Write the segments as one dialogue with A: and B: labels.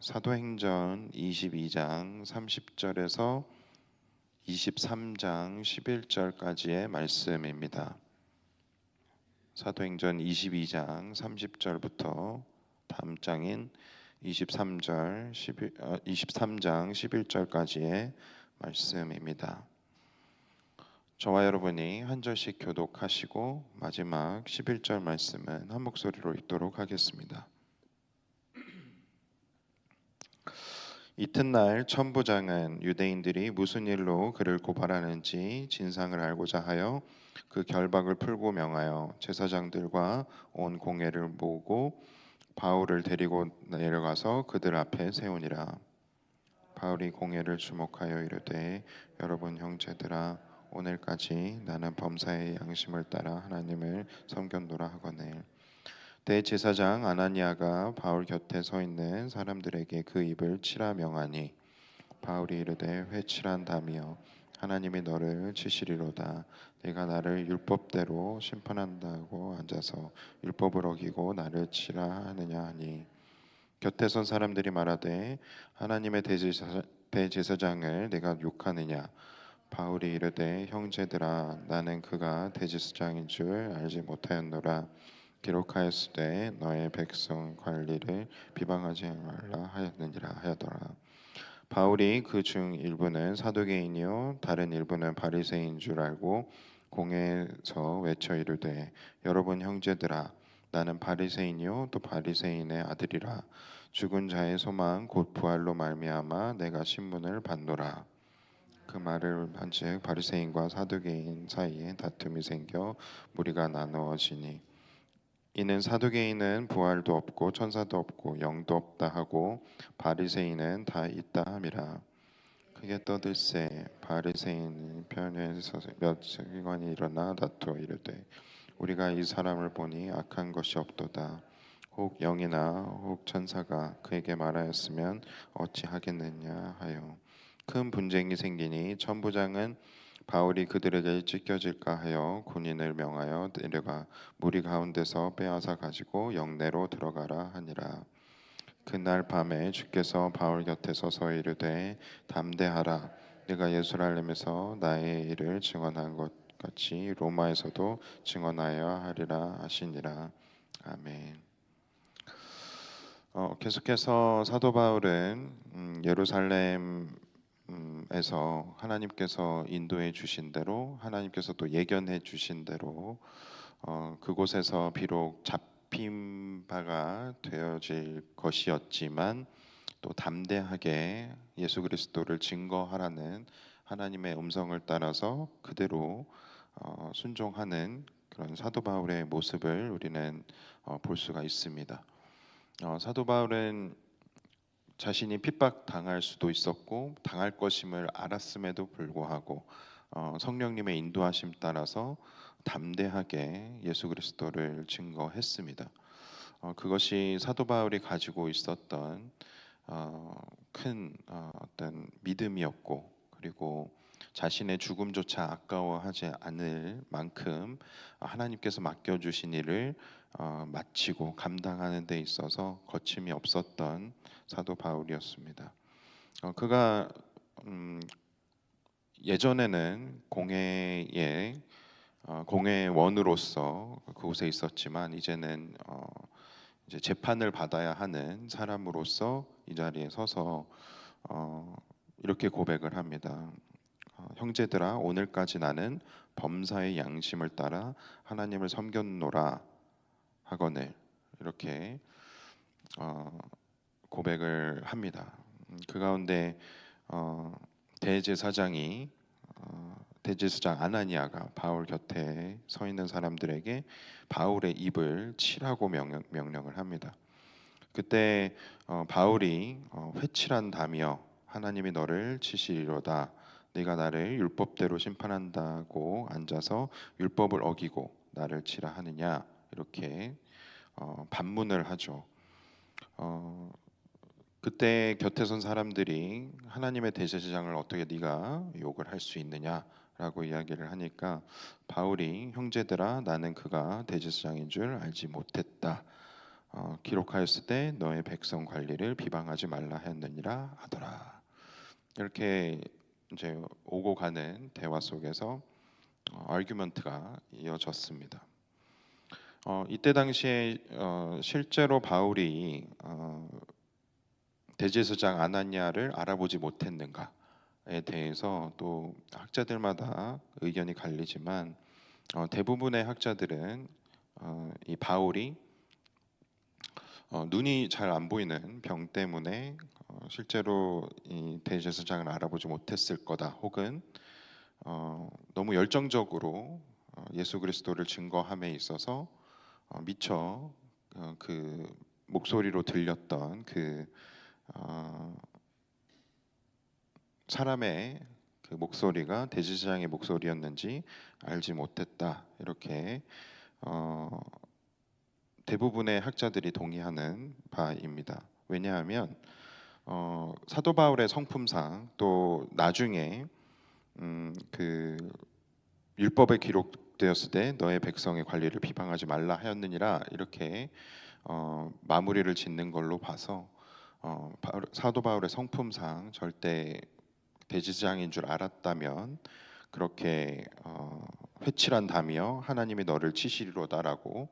A: 사도행전 22장 30절에서 23장 11절까지의 말씀입니다. 사도행전 22장 30절부터 다음 장인 23장 11절까지의 말씀입니다. 저와 여러분이 한 절씩 교독하시고 마지막 11절 말씀은 한 목소리로 읽도록 하겠습니다. 이튿날 천부장은 유대인들이 무슨 일로 그를 고발하는지 진상을 알고자 하여 그 결박을 풀고 명하여 제사장들과 온 공회를 모으고 바울을 데리고 내려가서 그들 앞에 세우니라. 바울이 공회를 주목하여 이르되, 여러분 형제들아, 오늘까지 나는 범사의 양심을 따라 하나님을 섬겼노라 하거늘. 대제사장 아나니아가 바울 곁에 서 있는 사람들에게 그 입을 치라 명하니, 바울이 이르되, 회칠한다며 하나님이 너를 치시리로다. 네가 나를 율법대로 심판한다고 앉아서 율법을 어기고 나를 치라 하느냐 하니, 곁에 선 사람들이 말하되, 하나님의 대제사장을 내가 욕하느냐. 바울이 이르되, 형제들아, 나는 그가 대제사장인 줄 알지 못하였노라. 기록하였으되 너의 백성 관리를 비방하지 말라 하였느니라 하였더라. 바울이 그 중 일부는 사두개인이요 다른 일부는 바리새인 줄 알고 공회에서 외쳐 이르되, 여러분 형제들아, 나는 바리새인이요 또 바리새인의 아들이라. 죽은 자의 소망 곧 부활로 말미암아 내가 신문을 받노라. 그 말을 한즉 바리새인과 사두개인 사이에 다툼이 생겨 무리가 나누어지니, 이는 사두개인은 부활도 없고 천사도 없고 영도 없다 하고 바리새인은 다 있다 함이라. 크게 떠들세 바리새인 편에서 몇 세관이 일어나 다투어 이르되, 우리가 이 사람을 보니 악한 것이 없도다. 혹 영이나 혹 천사가 그에게 말하였으면 어찌하겠느냐 하여 큰 분쟁이 생기니, 천부장은 바울이 그들에게 찢겨질까 하여 군인을 명하여 내려가 무리 가운데서 빼앗아 가지고 영내로 들어가라 하니라. 그날 밤에 주께서 바울 곁에 서서 이르되, 담대하라. 네가 예루살렘에서 나의 일을 증언한 것 같이 로마에서도 증언하여야 하리라 하시니라. 아멘. 계속해서 사도 바울은 예루살렘에서 하나님께서 인도해 주신 대로, 하나님께서 또 예견해 주신 대로 그곳에서 비록 잡힌 바가 되어질 것이었지만 또 담대하게 예수 그리스도를 증거하라는 하나님의 음성을 따라서 그대로 순종하는 그런 사도 바울의 모습을 우리는 볼 수가 있습니다. 사도 바울은 자신이 핍박당할 수도 있었고 당할 것임을 알았음에도 불구하고 성령님의 인도하심 따라서 담대하게 예수 그리스도를 증거했습니다. 그것이 사도 바울이 가지고 있었던 큰 어떤 믿음이었고, 그리고 자신의 죽음조차 아까워하지 않을 만큼 하나님께서 맡겨주신 일을 마치고 감당하는 데 있어서 거침이 없었던 사도 바울이었습니다. 그가 예전에는 공회원으로서 그곳에 있었지만 이제는 이제 재판을 받아야 하는 사람으로서 이 자리에 서서 이렇게 고백을 합니다. 형제들아, 오늘까지 나는 범사의 양심을 따라 하나님을 섬겼노라 하거늘, 이렇게 고백을 합니다. 그 가운데 대제사장이 대제사장 아나니아가 바울 곁에 서 있는 사람들에게 바울의 입을 치라고 명령을 합니다. 그때 바울이 회칠한다며 하나님이 너를 치시리로다. 네가 나를 율법대로 심판한다고 앉아서 율법을 어기고 나를 치라 하느냐, 이렇게 반문을 하죠. 그때 곁에 선 사람들이 하나님의 대제사장을 어떻게 네가 욕을 할 수 있느냐라고 이야기를 하니까 바울이, 형제들아, 나는 그가 대제사장인 줄 알지 못했다. 기록하였을 때 너의 백성 관리를 비방하지 말라 하였느니라 하더라. 이렇게 이제 오고 가는 대화 속에서 아규먼트가 이어졌습니다. 이때 당시에 실제로 바울이 대제사장 아나니아를 알아보지 못했는가에 대해서 또 학자들마다 의견이 갈리지만 대부분의 학자들은 이 바울이 눈이 잘 안 보이는 병 때문에 실제로 이 대제사장을 알아보지 못했을 거다. 혹은 너무 열정적으로 예수 그리스도를 증거함에 있어서 미처 그 목소리로 들렸던 그 사람의 그 목소리가 대제사장의 목소리였는지 알지 못했다. 이렇게 대부분의 학자들이 동의하는 바입니다. 왜냐하면 사도 바울의 성품상 또 나중에 그 율법에 기록되었을 때 너의 백성의 관리를 비방하지 말라 하였느니라 이렇게 마무리를 짓는 걸로 봐서 사도 바울의 성품상 절대 대제사장인 줄 알았다면 그렇게 회칠한다며 하나님이 너를 치시리로다라고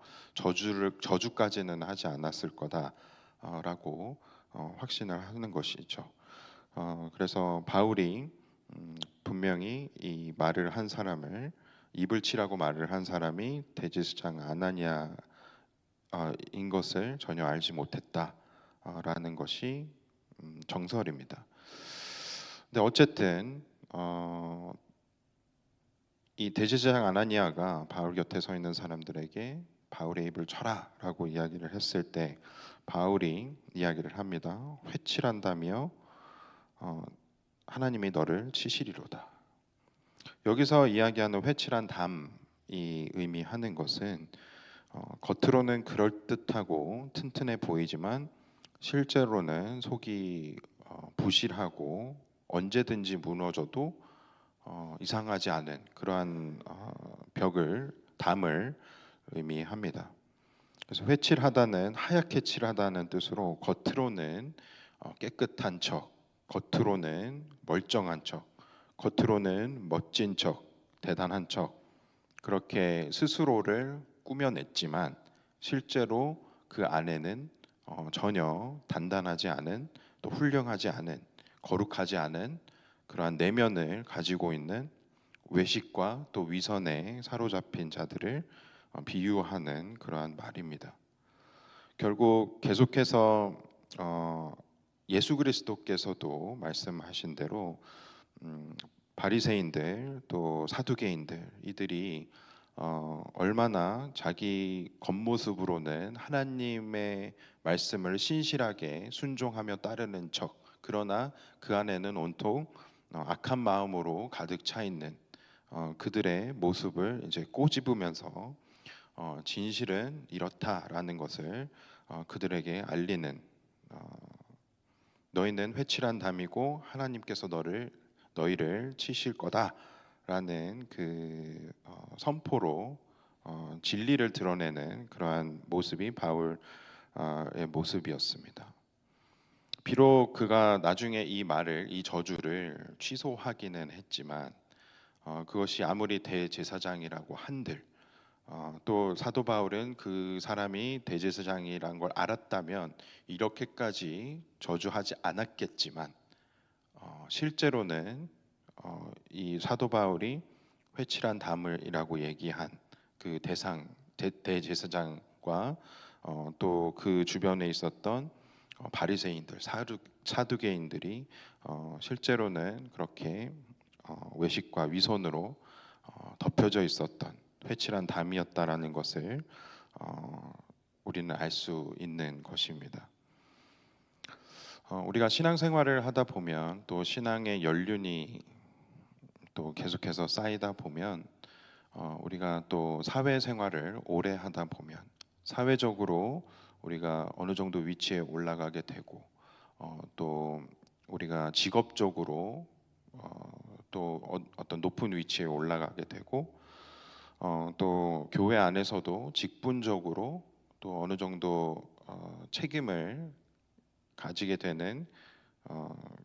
A: 저주까지는 하지 않았을 거다라고 확신을 하는 것이죠. 그래서 바울이 분명히 이 말을 한 사람을 입을 치라고 말을 한 사람이 대제사장 아나니아인 것을 전혀 알지 못했다라는 것이 정설입니다. 근데 어쨌든 이 대제사장 아나니아가 바울 곁에 서 있는 사람들에게 바울의 입을 쳐라라고 이야기를 했을 때 바울이 이야기를 합니다. 회칠한다며 하나님이 너를 치시리로다. 여기서 이야기하는 회칠한 담이 의미하는 것은 겉으로는 그럴듯하고 튼튼해 보이지만 실제로는 속이 부실하고 언제든지 무너져도 이상하지 않은 그러한 담을 의미합니다. 그래서 회칠하다는 하얗게 칠하다는 뜻으로 겉으로는 깨끗한 척, 겉으로는 멀쩡한 척, 겉으로는 멋진 척, 대단한 척 그렇게 스스로를 꾸며냈지만 실제로 그 안에는 전혀 단단하지 않은 또 훌륭하지 않은 거룩하지 않은 그러한 내면을 가지고 있는 외식과 또 위선에 사로잡힌 자들을 비유하는 그러한 말입니다. 결국 계속해서 예수 그리스도께서도 말씀하신 대로 바리새인들 또 사두개인들 이들이 얼마나 자기 겉모습으로는 하나님의 말씀을 신실하게 순종하며 따르는 척 그러나 그 안에는 온통 악한 마음으로 가득 차 있는 그들의 모습을 이제 꼬집으면서 진실은 이렇다라는 것을 그들에게 알리는 너희는 회칠한 담이고 하나님께서 너희를 치실 거다라는 그 선포로 진리를 드러내는 그러한 모습이 바울의 모습이었습니다. 비록 그가 나중에 이 저주를 취소하기는 했지만 그것이 아무리 대제사장이라고 한들 또 사도 바울은 그 사람이 대제사장이란 걸 알았다면 이렇게까지 저주하지 않았겠지만 실제로는 이 사도 바울이 회칠한 담을이라고 얘기한 그 대제사장과 또 그 주변에 있었던 바리새인들 사두개인들이 실제로는 그렇게 외식과 위선으로 덮여져 있었던 회칠한 담이었다라는 것을 우리는 알 수 있는 것입니다. 우리가 신앙생활을 하다 보면 또 신앙의 연륜이 또 계속해서 쌓이다 보면 우리가 또 사회생활을 오래 하다 보면 사회적으로 우리가 어느 정도 위치에 올라가게 되고 또 우리가 직업적으로 또 어떤 높은 위치에 올라가게 되고 또 교회 안에서도 직분적으로 또 어느 정도 책임을 가지게 되는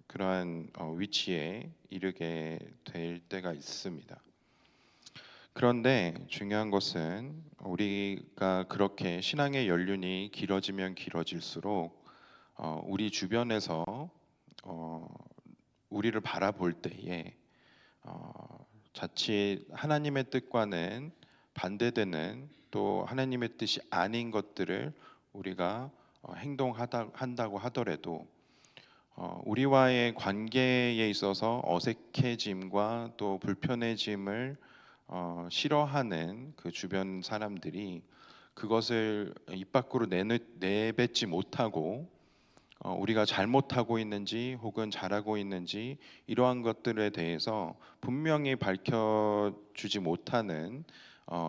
A: 그러한 위치에 이르게 될 때가 있습니다. 그런데 중요한 것은 우리가 그렇게 신앙의 연륜이 길어지면 길어질수록 우리 주변에서 어, 우리를 바라볼 때에 자칫 하나님의 뜻과는 반대되는 또 하나님의 뜻이 아닌 것들을 우리가 한다고 하더라도 우리와의 관계에 있어서 어색해짐과 또 불편해짐을 싫어하는 그 주변 사람들이 그것을 입 밖으로 내뱉지 못하고 우리가 잘못하고 있는지 혹은 잘하고 있는지 이러한 것들에 대해서 분명히 밝혀주지 못하는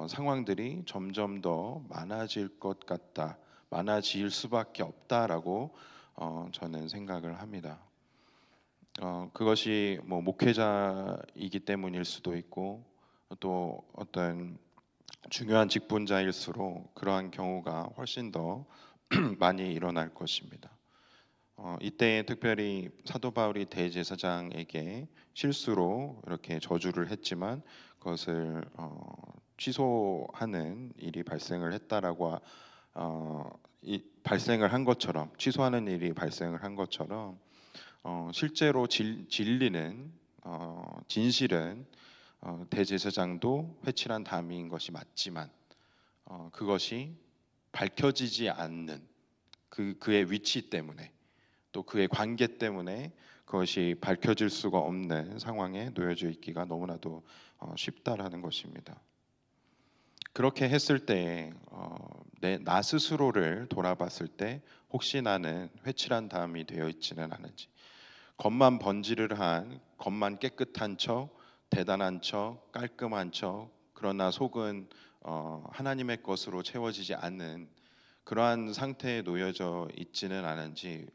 A: 상황들이 점점 더 많아질 것 같다, 많아질 수밖에 없다라고 저는 생각을 합니다. 그것이 뭐 목회자이기 때문일 수도 있고 또 어떤 중요한 직분자일수록 그러한 경우가 훨씬 더 많이 일어날 것입니다. 이때 특별히 사도 바울이 대제사장에게 실수로 이렇게 저주를 했지만 그것을 취소하는 일이 발생을 했다라고 발생을 한 것처럼 취소하는 일이 발생을 한 것처럼 실제로 진리는 진실은 대제사장도 회칠한 담임인 것이 맞지만 그것이 밝혀지지 않는 그의 위치 때문에 또 그의 관계 때문에 그것이 밝혀질 수가 없는 상황에 놓여져 있기가 너무나도 쉽다라는 것입니다. 그렇게 했을 때 나 스스로를 돌아봤을 때 혹시 나는 회칠한 담이 되어 있지는 않은지, 겉만 번지르르한, 겉만 깨끗한 척, 대단한 척, 깔끔한 척, 그러나 속은 하나님의 것으로 채워지지 않는 그러한 상태에 놓여져 있지는 않은지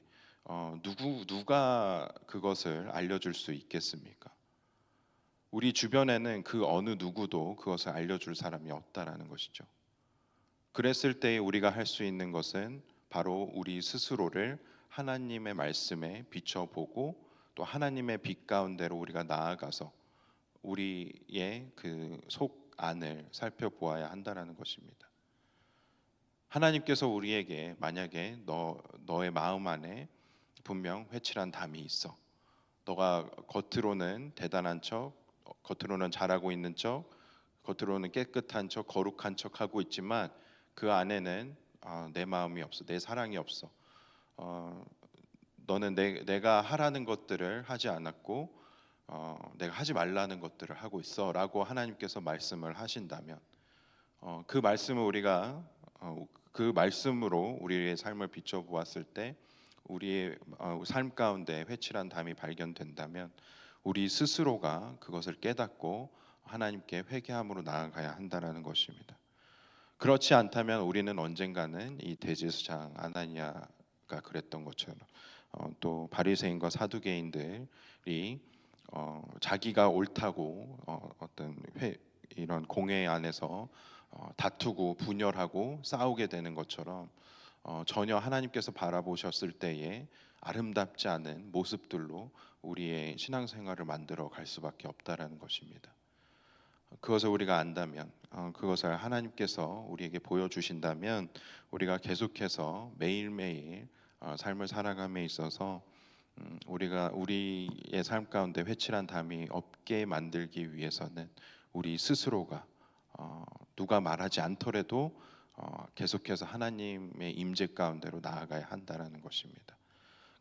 A: 누가 그것을 알려줄 수 있겠습니까? 우리 주변에는 그 어느 누구도 그것을 알려줄 사람이 없다라는 것이죠. 그랬을 때 우리가 할 수 있는 것은 바로 우리 스스로를 하나님의 말씀에 비춰보고 또 하나님의 빛 가운데로 우리가 나아가서 우리의 그 속 안을 살펴보아야 한다라는 것입니다. 하나님께서 우리에게 만약에 너의 마음 안에 분명 회칠한 담이 있어. 너가 겉으로는 대단한 척, 겉으로는 잘하고 있는 척, 겉으로는 깨끗한 척, 거룩한 척 하고 있지만 그 안에는 내 마음이 없어, 내 사랑이 없어. 너는 내가 하라는 것들을 하지 않았고 내가 하지 말라는 것들을 하고 있어라고 하나님께서 말씀을 하신다면 그 말씀을 우리가 그 말씀으로 우리의 삶을 비춰보았을 때 우리의 삶 가운데 회칠한 담이 발견된다면 우리 스스로가 그것을 깨닫고 하나님께 회개함으로 나아가야 한다라는 것입니다. 그렇지 않다면 우리는 언젠가는 이 대제사장 아나니아가 그랬던 것처럼 또 바리새인과 사두개인들이 자기가 옳다고 어떤 이런 공회 안에서 다투고 분열하고 싸우게 되는 것처럼 전혀 하나님께서 바라보셨을 때에 아름답지 않은 모습들로 우리의 신앙생활을 만들어 갈 수밖에 없다라는 것입니다. 그것을 우리가 안다면 그것을 하나님께서 우리에게 보여주신다면 우리가 계속해서 매일매일 삶을 살아감에 있어서 우리가 우리의 삶 가운데 회칠한 담이 없게 만들기 위해서는 우리 스스로가 누가 말하지 않더라도 계속해서 하나님의 임재 가운데로 나아가야 한다라는 것입니다.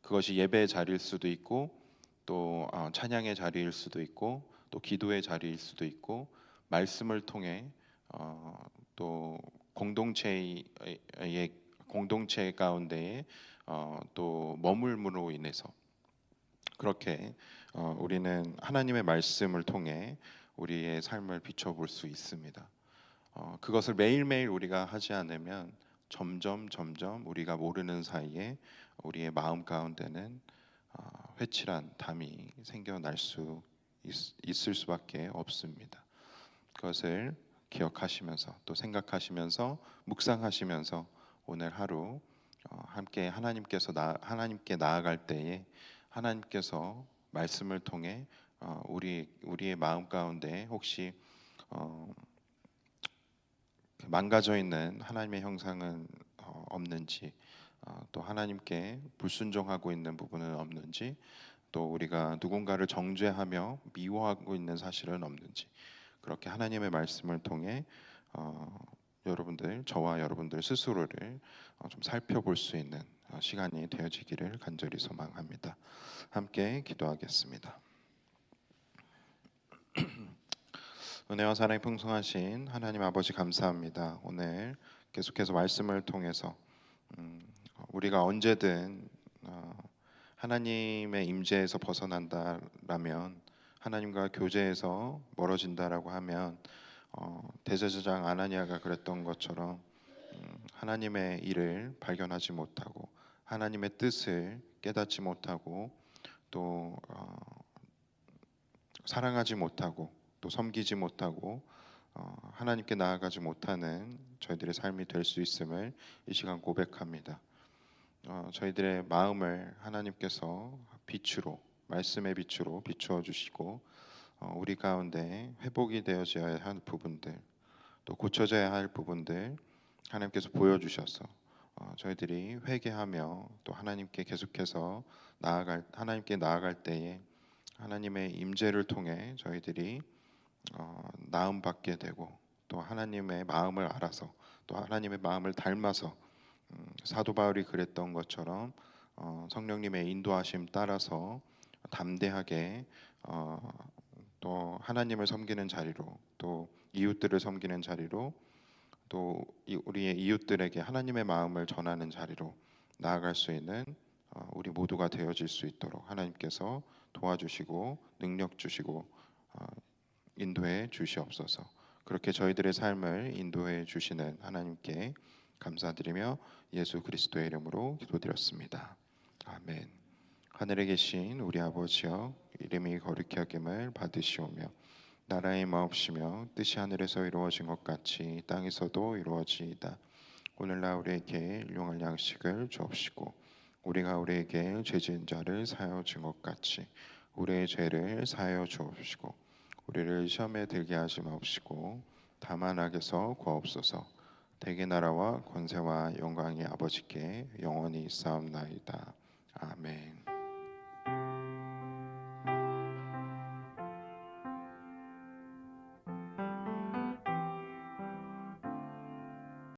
A: 그것이 예배의 자리일 수도 있고 또 찬양의 자리일 수도 있고 또 기도의 자리일 수도 있고 말씀을 통해 또 공동체 가운데에 또 머물므로 인해서 그렇게 우리는 하나님의 말씀을 통해 우리의 삶을 비춰볼 수 있습니다. 그것을 매일매일 우리가 하지 않으면 점점 우리가 모르는 사이에 우리의 마음 가운데는 회칠한 담이 생겨날 수 있을 수밖에 없습니다. 그것을 기억하시면서 또 생각하시면서 묵상하시면서 오늘 하루 함께 하나님께 나아갈 때에 하나님께서 말씀을 통해 우리의 마음 가운데 혹시 어, 망가져 있는 하나님의 형상은 없는지, 또 하나님께 불순종하고 있는 부분은 없는지, 또 우리가 누군가를 정죄하며 미워하고 있는 사실은 없는지, 그렇게 하나님의 말씀을 통해 어, 저와 여러분들 스스로를 좀 살펴볼 수 있는 시간이 되어지기를 간절히 소망합니다. 함께 기도하겠습니다. 은혜와 사랑이 풍성하신 하나님 아버지, 감사합니다. 오늘 계속해서 말씀을 통해서 우리가 언제든 하나님의 임재에서 벗어난다라면, 하나님과 교제에서 멀어진다라고 하면, 대제사장 아나니아가 그랬던 것처럼 하나님의 일을 발견하지 못하고 하나님의 뜻을 깨닫지 못하고 또 사랑하지 못하고 또 섬기지 못하고 하나님께 나아가지 못하는 저희들의 삶이 될 수 있음을 이 시간 고백합니다. 저희들의 마음을 하나님께서 빛으로, 말씀의 빛으로 비추어 주시고 우리 가운데 회복이 되어져야 할 부분들, 또 고쳐져야 할 부분들 하나님께서 보여주셔서 저희들이 회개하며 또 하나님께 계속해서 하나님께 나아갈 때에 하나님의 임재를 통해 저희들이 나음 받게 되고, 또 하나님의 마음을 알아서 또 하나님의 마음을 닮아서 사도 바울이 그랬던 것처럼 성령님의 인도하심 따라서 담대하게 또 하나님을 섬기는 자리로, 또 이웃들을 섬기는 자리로, 또 우리의 이웃들에게 하나님의 마음을 전하는 자리로 나아갈 수 있는 우리 모두가 되어질 수 있도록 하나님께서 도와주시고 능력 주시고 인도해 주시옵소서. 그렇게 저희들의 삶을 인도해 주시는 하나님께 감사드리며 예수 그리스도의 이름으로 기도드렸습니다. 아멘. 하늘에 계신 우리 아버지여, 이름이 거룩히 여김을 받으시오며 나라의 마옵시며 뜻이 하늘에서 이루어진 것 같이 땅에서도 이루어지이다. 오늘날 우리에게 일용할 양식을 주옵시고 우리가 우리에게 죄 지은 자를 사하여 준 것 같이 우리의 죄를 사하여 주옵시고 우리를 시험에 들게 하지 마옵시고 다만 악에서 구하옵소서. 대개 나라와 권세와 영광이 아버지께 영원히 있사옵나이다. 아멘.